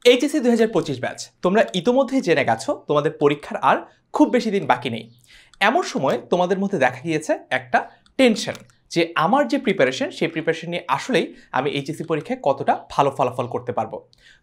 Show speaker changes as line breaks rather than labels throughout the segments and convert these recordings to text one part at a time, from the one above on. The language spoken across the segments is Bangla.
এইচএসসি 2025 ব্যাচ তোমরা ইতোমধ্যেই জেনে গেছো তোমাদের পরীক্ষার আর খুব বেশি দিন বাকি নেই। এমন সময় তোমাদের মধ্যে দেখা গিয়েছে একটা টেনশন যে আমার যে প্রিপারেশন সেই প্রিপারেশন নিয়ে আসলেই আমি এইচএসসি পরীক্ষায় কতটা ভালো ফলাফল করতে পারবো।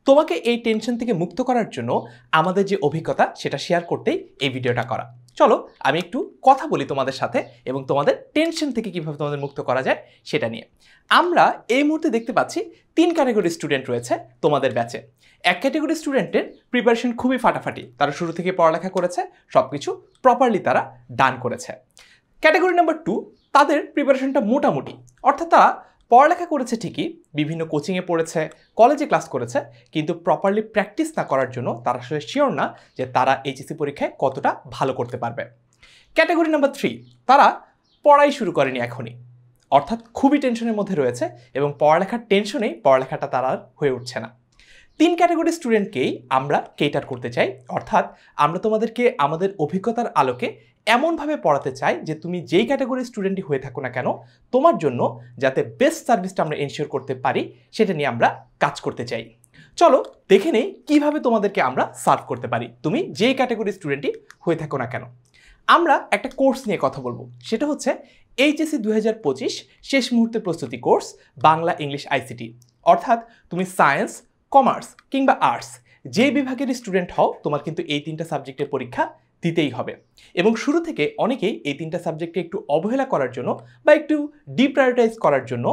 তোমাকে এই টেনশন থেকে মুক্ত করার জন্য আমাদের যে অভিজ্ঞতা সেটা শেয়ার করতেই এই ভিডিওটা করা। চলো আমি একটু কথা বলি তোমাদের সাথে এবং তোমাদের টেনশন থেকে কিভাবে তোমাদের মুক্ত করা যায় সেটা নিয়ে। আমরা এই মুহূর্তে দেখতে পাচ্ছি 3 ক্যাটাগরি স্টুডেন্ট রয়েছে তোমাদের ব্যাচে। এক ক্যাটাগরি স্টুডেন্টের প্রিপারেশন খুবই ফাটাফাটি, তারা শুরু থেকে পড়ালেখা করেছে, সবকিছু প্রপারলি তারা ডান করেছে। ক্যাটাগরি নাম্বার 2, তাদের প্রিপারেশনটা মোটামুটি, অর্থাৎ তারা পড়ালেখা করেছে ঠিকই, বিভিন্ন কোচিংয়ে পড়েছে, কলেজে ক্লাস করেছে, কিন্তু প্রপারলি প্র্যাকটিস না করার জন্য তারা আসলে শিওর না যে তারা এইচএসসি পরীক্ষায় কতটা ভালো করতে পারবে। ক্যাটাগরি নাম্বার 3, তারা পড়াই শুরু করেনি এখনই, অর্থাৎ খুবই টেনশনের মধ্যে রয়েছে এবং পড়ালেখার টেনশনেই পড়ালেখাটা তারা আর হয়ে উঠছে না। 3 ক্যাটাগরি স্টুডেন্টকেই আমরা কেটার করতে চাই, অর্থাৎ আমরা তোমাদেরকে আমাদের অভিজ্ঞতার আলোকে এমনভাবে পড়াতে চাই যে তুমি যেই ক্যাটাগরি স্টুডেন্টই হয়ে থাকো না কেন, তোমার জন্য যাতে বেস্ট সার্ভিসটা আমরা এনশিওর করতে পারি সেটা নিয়ে আমরা কাজ করতে চাই। চলো দেখে নেই কীভাবে তোমাদেরকে আমরা সার্ভ করতে পারি, তুমি যেই ক্যাটাগরি স্টুডেন্টই হয়ে থাকো না কেন। আমরা একটা কোর্স নিয়ে কথা বলবো, সেটা হচ্ছে এইচএসসি 2025 শেষ মুহূর্তে প্রস্তুতি কোর্স, বাংলা, ইংলিশ, আইসিটি। অর্থাৎ তুমি সায়েন্স, কমার্স কিংবা আর্টস যে বিভাগের স্টুডেন্ট হও, তোমার কিন্তু এই 3টা সাবজেক্টের পরীক্ষা দিতেই হবে। এবং শুরু থেকে অনেকেই এই 3টা সাবজেক্টকে একটু অবহেলা করার জন্য বা একটু ডিপ্রায়োরিটাইজ করার জন্য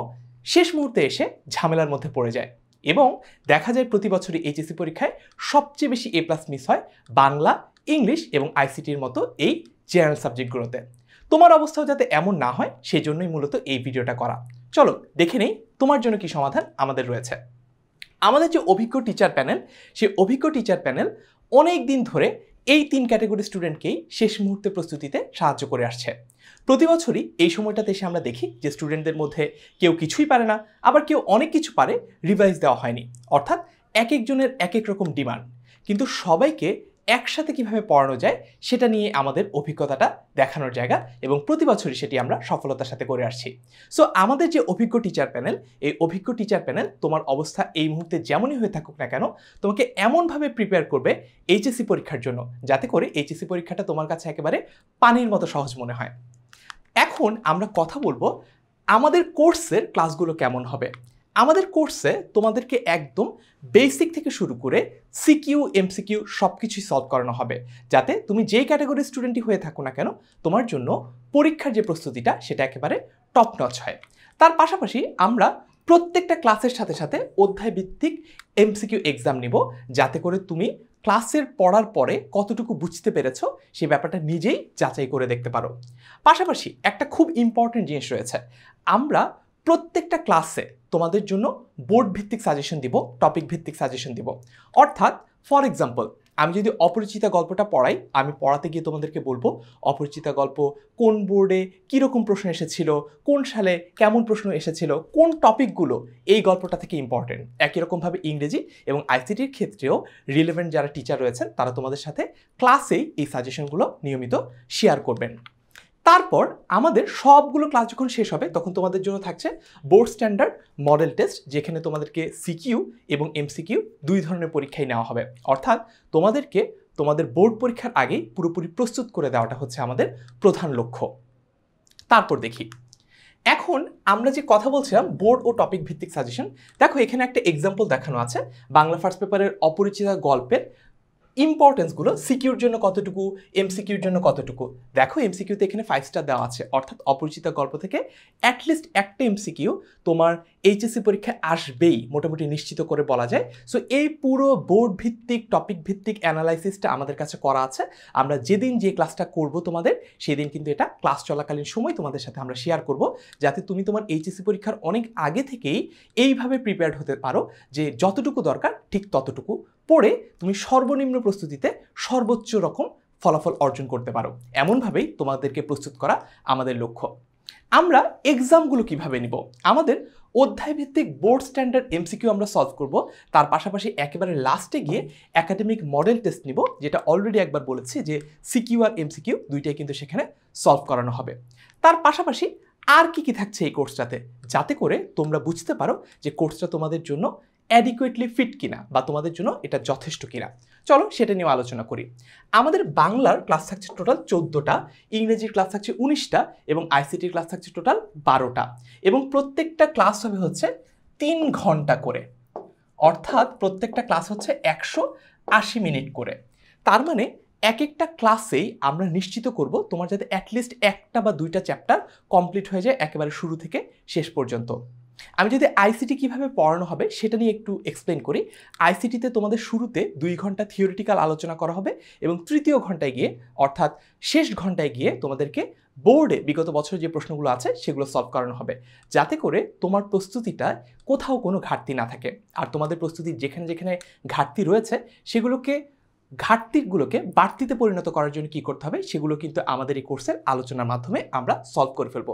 শেষ মুহূর্তে এসে ঝামেলার মধ্যে পড়ে যায় এবং দেখা যায় প্রতি বছরই এইচএসসি পরীক্ষায় সবচেয়ে বেশি A+ মিস হয় বাংলা, ইংলিশ এবং আইসিটির মতো এই জেনারেল সাবজেক্টগুলোতে। তোমার অবস্থাও যাতে এমন না হয় সেই জন্যই মূলত এই ভিডিওটা করা। চলো দেখে নেই তোমার জন্য কি সমাধান আমাদের রয়েছে। আমাদের যে অভিজ্ঞ টিচার প্যানেল, সেই অভিজ্ঞ টিচার প্যানেল অনেক দিন ধরে এই 3 ক্যাটাগরি স্টুডেন্টকেই শেষ মুহূর্তে প্রস্তুতিতে সাহায্য করে আসছে। প্রতি বছরই এই সময়টাতে এসে আমরা দেখি যে স্টুডেন্টদের মধ্যে কেউ কিছুই পারে না, আবার কেউ অনেক কিছু পারে, রিভাইজ দেওয়া হয়নি। অর্থাৎ এক একজনের এক এক রকম ডিমান্ড, কিন্তু সবাইকে একসাথে কিভাবে পড়ানো যায় সেটা নিয়ে আমাদের অভিজ্ঞতাটা দেখানোর জায়গা এবং প্রতি বছরই সেটি আমরা সফলতার সাথে করে আসছি। সো আমাদের যে অভিজ্ঞ টিচার প্যানেল, এই অভিজ্ঞ টিচার প্যানেল তোমার অবস্থা এই মুহূর্তে যেমনই হয়ে থাকুক না কেন, তোমাকে এমনভাবে প্রিপেয়ার করবে এইচএসসি পরীক্ষার জন্য যাতে করে এইচএসসি পরীক্ষাটা তোমার কাছে একেবারে পানির মতো সহজ মনে হয়। এখন আমরা কথা বলবো আমাদের কোর্সের ক্লাসগুলো কেমন হবে। আমাদের কোর্সে তোমাদেরকে একদম বেসিক থেকে শুরু করে সিকিউ, এমসিকিউ সব কিছুই সলভ করানো হবে, যাতে তুমি যেই ক্যাটাগরির স্টুডেন্টই হয়ে থাকো না কেন, তোমার জন্য পরীক্ষার যে প্রস্তুতিটা সেটা একেবারে টপ নচ হয়। তার পাশাপাশি আমরা প্রত্যেকটা ক্লাসের সাথে সাথে অধ্যায়ভিত্তিক এমসিকিউ এক্সাম নিব, যাতে করে তুমি ক্লাসের পড়ার পরে কতটুকু বুঝতে পেরেছো সেই ব্যাপারটা নিজেই যাচাই করে দেখতে পারো। পাশাপাশি একটা খুব ইম্পর্টেন্ট জিনিস রয়েছে, আমরা প্রত্যেকটা ক্লাসে তোমাদের জন্য বোর্ড ভিত্তিক সাজেশন দিব, টপিক ভিত্তিক সাজেশন দিব। অর্থাৎ ফর এক্সাম্পল, আমি যদি অপরিচিতা গল্পটা পড়াই, আমি পড়াতে গিয়ে তোমাদেরকে বলবো অপরিচিতা গল্প কোন বোর্ডে কীরকম প্রশ্ন এসেছিল, কোন সালে কেমন প্রশ্ন এসেছিল, কোন টপিকগুলো এই গল্পটা থেকে ইম্পর্টেন্ট। একই রকমভাবে ইংরেজি এবং আইসিটির ক্ষেত্রেও রিলেভেন্ট যারা টিচার রয়েছেন তারা তোমাদের সাথে ক্লাসেই এই সাজেশনগুলো নিয়মিত শেয়ার করবেন। তারপর আমাদের সবগুলো ক্লাস যখন শেষ হবে তখন তোমাদের জন্য থাকছে বোর্ড স্ট্যান্ডার্ড মডেল টেস্ট, যেখানে তোমাদেরকে সিকিউ এবং এমসিকিউ 2 ধরনের পরীক্ষাই নেওয়া হবে। অর্থাৎ তোমাদেরকে তোমাদের বোর্ড পরীক্ষার আগেই পুরোপুরি প্রস্তুত করে দেওয়াটা হচ্ছে আমাদের প্রধান লক্ষ্য। তারপর দেখি এখন আমরা যে কথা বলছিলাম বোর্ড ও টপিক ভিত্তিক সাজেশন, দেখো এখানে একটা এক্সাম্পল দেখানো আছে বাংলা ফার্স্ট পেপারের অপরিচিতা গল্পের ইম্পর্টেন্সগুলো সিকিউর জন্য কতটুকু, এমসিকিউর জন্য কতটুকু। দেখো এমসিকিউতে এখানে 5 স্টার দেওয়া আছে, অর্থাৎ অপরিচিতা গল্প থেকে অ্যাটলিস্ট একটা এমসিকিউ তোমার এইচএসসি পরীক্ষায় আসবেই মোটামুটি নিশ্চিত করে বলা যায়। সো এই পুরো বোর্ড ভিত্তিক টপিক ভিত্তিক অ্যানালাইসিসটা আমাদের কাছে করা আছে। আমরা যেদিন যে ক্লাসটা করব তোমাদের, সেদিন কিন্তু এটা ক্লাস চলাকালীন সময় তোমাদের সাথে আমরা শেয়ার করব, যাতে তুমি তোমার এইচএসসি পরীক্ষার অনেক আগে থেকেই এইভাবে প্রিপেয়ার্ড হতে পারো যে যতটুকু দরকার ঠিক ততটুকু পড়ে তুমি সর্বনিম্ন প্রস্তুতিতে সর্বোচ্চ রকম ফলাফল অর্জন করতে পারো। এমনভাবেই তোমাদেরকে প্রস্তুত করা আমাদের লক্ষ্য। আমরা এক্সামগুলো কিভাবে নিব, আমাদের অধ্যায়ভিত্তিক বোর্ড স্ট্যান্ডার্ড এমসিকিউ আমরা সলভ করব, তার পাশাপাশি একেবারে লাস্টে গিয়ে একাডেমিক মডেল টেস্ট নিব, যেটা অলরেডি একবার বলেছি যে সিকিউ আর এমসিকিউ দুইটাই কিন্তু সেখানে সলভ করানো হবে। তার পাশাপাশি আর কি থাকছে এই কোর্সটাতে, যাতে করে তোমরা বুঝতে পারো যে কোর্সটা তোমাদের জন্য অ্যাডিকুয়েটলি ফিট কিনা বা তোমাদের জন্য এটা যথেষ্ট কিনা। চলো সেটা নিয়ে আলোচনা করি। আমাদের বাংলার ক্লাস থাকছে টোটাল 14টা, ইংরেজির ক্লাস থাকছে 19টা এবং আইসিটির ক্লাস থাকছে টোটাল 12টা, এবং প্রত্যেকটা ক্লাস হবে হচ্ছে 3 ঘন্টা করে, অর্থাৎ প্রত্যেকটা ক্লাস হচ্ছে 180 মিনিট করে। তার মানে এক একটা ক্লাসেই আমরা নিশ্চিত করব তোমার যাতে অ্যাটলিস্ট একটা বা দুইটা চ্যাপ্টার কমপ্লিট হয়ে যায় একেবারে শুরু থেকে শেষ পর্যন্ত। আমি যদি আইসিটি কিভাবে পড়ানো হবে সেটা নিয়ে একটু এক্সপ্লেন করি। আইসিটিতে তোমাদের শুরুতে 2 ঘন্টা থিওরিটিক্যাল আলোচনা করা হবে এবং তৃতীয় ঘন্টায় গিয়ে অর্থাৎ শেষ ঘন্টায় গিয়ে তোমাদেরকে বোর্ডে বিগত বছরের যে প্রশ্নগুলো আছে সেগুলো সলভ করানো হবে, যাতে করে তোমার প্রস্তুতিটা কোথাও কোনো ঘাটতি না থাকে। আর তোমাদের প্রস্তুতির যেখানে যেখানে ঘাটতি রয়েছে ঘাটতিগুলোকে বাড়তিতে পরিণত করার জন্য কি করতে হবে সেগুলো কিন্তু আমাদের এই কোর্সের আলোচনার মাধ্যমে আমরা সলভ করে ফেলবো।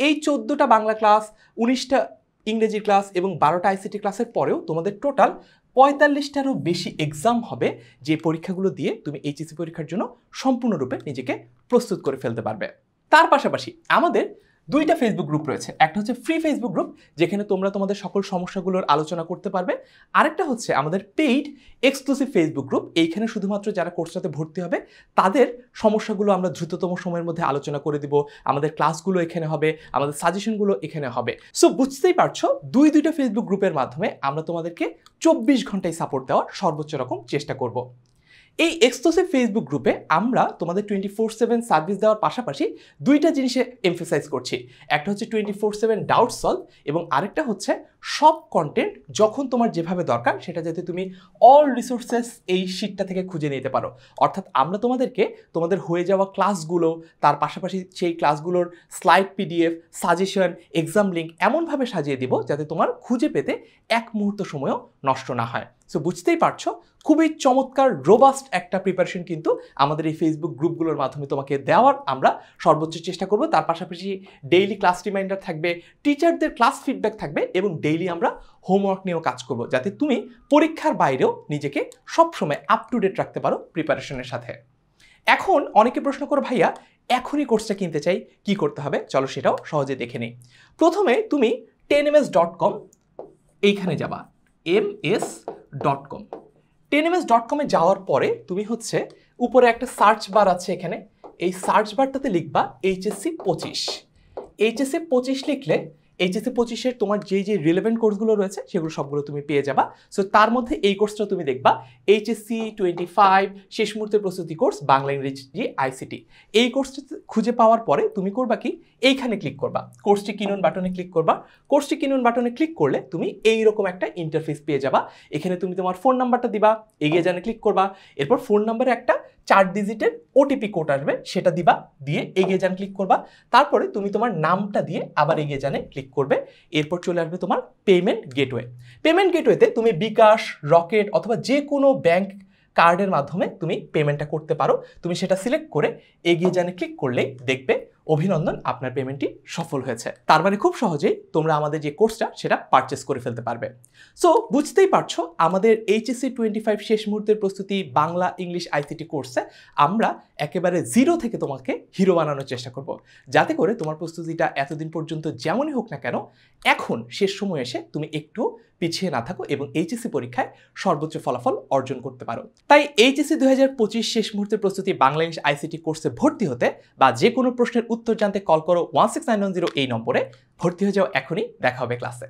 এই 14টা বাংলা ক্লাস, 19টা ইংরেজি ক্লাস এবং 12টা আইসিটি ক্লাসের পরেও তোমাদের টোটাল 45টারও বেশি এক্সাম হবে, যে পরীক্ষাগুলো দিয়ে তুমি এইচএসসি পরীক্ষার জন্য সম্পূর্ণরূপে নিজেকে প্রস্তুত করে ফেলতে পারবে। তার পাশাপাশি আমাদের 2টা ফেসবুক গ্রুপ রয়েছে। একটা হচ্ছে ফ্রি ফেসবুক গ্রুপ, যেখানে তোমরা তোমাদের সকল সমস্যাগুলোর আলোচনা করতে পারবে। আরেকটা হচ্ছে আমাদের পেইড এক্সক্লুসিভ ফেসবুক গ্রুপ। এইখানে শুধুমাত্র যারা কোর্সটাতে ভর্তি হবে তাদের সমস্যাগুলো আমরা দ্রুততম সময়ের মধ্যে আলোচনা করে দিব। আমাদের ক্লাসগুলো এখানে হবে, আমাদের সাজেশনগুলো এখানে হবে। সো বুঝতেই পারছো, দুইটা ফেসবুক গ্রুপের মাধ্যমে আমরা তোমাদেরকে 24 ঘন্টায় সাপোর্ট দেওয়ার সর্বোচ্চ রকম চেষ্টা করব। এই এক্সক্লুসিভ ফেসবুক গ্রুপে আমরা তোমাদের 24/7 সার্ভিস দেওয়ার পাশাপাশি 2টা জিনিসে এমফেসাইজ করছি। একটা হচ্ছে 24/7 ডাউট সলভ এবং আরেকটা হচ্ছে সব কন্টেন্ট যখন তোমার যেভাবে দরকার সেটা যাতে তুমি অল রিসোর্সেস এই শিটটা থেকে খুঁজে নিতে পারো। অর্থাৎ আমরা তোমাদেরকে তোমাদের হয়ে যাওয়া ক্লাসগুলো, তার পাশাপাশি সেই ক্লাসগুলোর slide PDF, suggestion, exam link এমনভাবে সাজিয়ে দিব যাতে তোমার খুঁজে পেতে এক মুহূর্ত সময়ও নষ্ট না হয়। সো বুঝতেই পারছো, খুবই চমৎকার রোবাস্ট একটা প্রিপারেশন কিন্তু আমাদের এই ফেসবুক গ্রুপগুলোর মাধ্যমে তোমাকে দেওয়ার আমরা সর্বোচ্চ চেষ্টা করব। তার পাশাপাশি ডেইলি ক্লাস রিমাইন্ডার থাকবে, টিচারদের ক্লাস ফিডব্যাক থাকবে এবং ডেইলি আমরা হোমওয়ার্ক নিয়েও কাজ করব, যাতে তুমি পরীক্ষার বাইরেও নিজেকে সবসময় আপ টু ডেট রাখতে পারো প্রিপারেশনের সাথে। এখন অনেকে প্রশ্ন করো, ভাইয়া এখনই কোর্সটা কিনতে চাই, কি করতে হবে? চলো সেটাও সহজে দেখে নিই। প্রথমে তুমি 10ms.com এইখানে যাবা, ms.com। 10ms.com এ যাওয়ার পরে তুমি হচ্ছে উপরে একটা সার্চ বার আছে, এখানে এই সার্চ বারটাতে লিখবা এইচএসসি 25। এইচএসসি 25 লিখলে এইচএসসি 25-এর তোমার যে রিলেভেন্ট কোর্সগুলো রয়েছে সেগুলো সবগুলো তুমি পেয়ে যাবা। সো তার মধ্যে এই কোর্সটা তুমি দেখবা এইচএসসি 25 শেষ মুহূর্তের প্রস্তুতি কোর্স বাংলা ইংরেজি আইসিটি। এই কোর্সটা খুঁজে পাওয়ার পরে তুমি করবা কি, এইখানে ক্লিক করবা, কোর্সটি কিনুন বাটনে ক্লিক করবা। কোর্সটি কিনুন বাটনে ক্লিক করলে তুমি এইরকম একটা ইন্টারফেস পেয়ে যাবা। এখানে তুমি তোমার ফোন নাম্বারটা দিবা, এগিয়ে জানে ক্লিক করবা, এরপর ফোন নাম্বারে একটা 4 ডিজিটের ওটিপি কোড আসবে, সেটা দিবা, দিয়ে এগিয়ে যান ক্লিক করবা। তারপরে তুমি তোমার নামটা দিয়ে আবার এগিয়ে জানে ক্লিক করবে। এরপর চলে আসবে তোমার পেমেন্ট গেটওয়ে। পেমেন্ট গেটওয়েতে তুমি বিকাশ, রকেট অথবা যে কোনো ব্যাংক কার্ডের মাধ্যমে তুমি পেমেন্টটা করতে পারো। তুমি সেটা সিলেক্ট করে এগিয়ে জানে ক্লিক করলেই দেখবে অভিনন্দন, আপনার পেমেন্টটি সফল হয়েছে। তার মানে খুব সহজেই তোমরা আমাদের যে কোর্সটা সেটা পারচেস করে ফেলতে পারবে। সো বুঝতেই পারছো, আমাদের এইচএসসি 25 শেষ মুহূর্তের প্রস্তুতি বাংলা ইংলিশ আইসিটি কোর্সে আমরা একেবারে জিরো থেকে তোমাকে হিরো বানানোর চেষ্টা করব, যাতে করে তোমার প্রস্তুতিটা এতদিন পর্যন্ত যেমনই হোক না কেন এখন শেষ সময় এসে তুমি একটু পিছিয়ে না থাকো এবং এইচএসসি পরীক্ষায় সর্বোচ্চ ফলাফল অর্জন করতে পারো। তাই এইচএসসি 2025 শেষ মুহূর্তের প্রস্তুতি বাংলা ইংলিশ আইসিটি কোর্সে ভর্তি হতে বা যে কোনো প্রশ্নের উত্তর জানতে কল করো 16910 এই নম্বরে। ভর্তি হয়ে যাও এখনই, দেখা হবে ক্লাসে।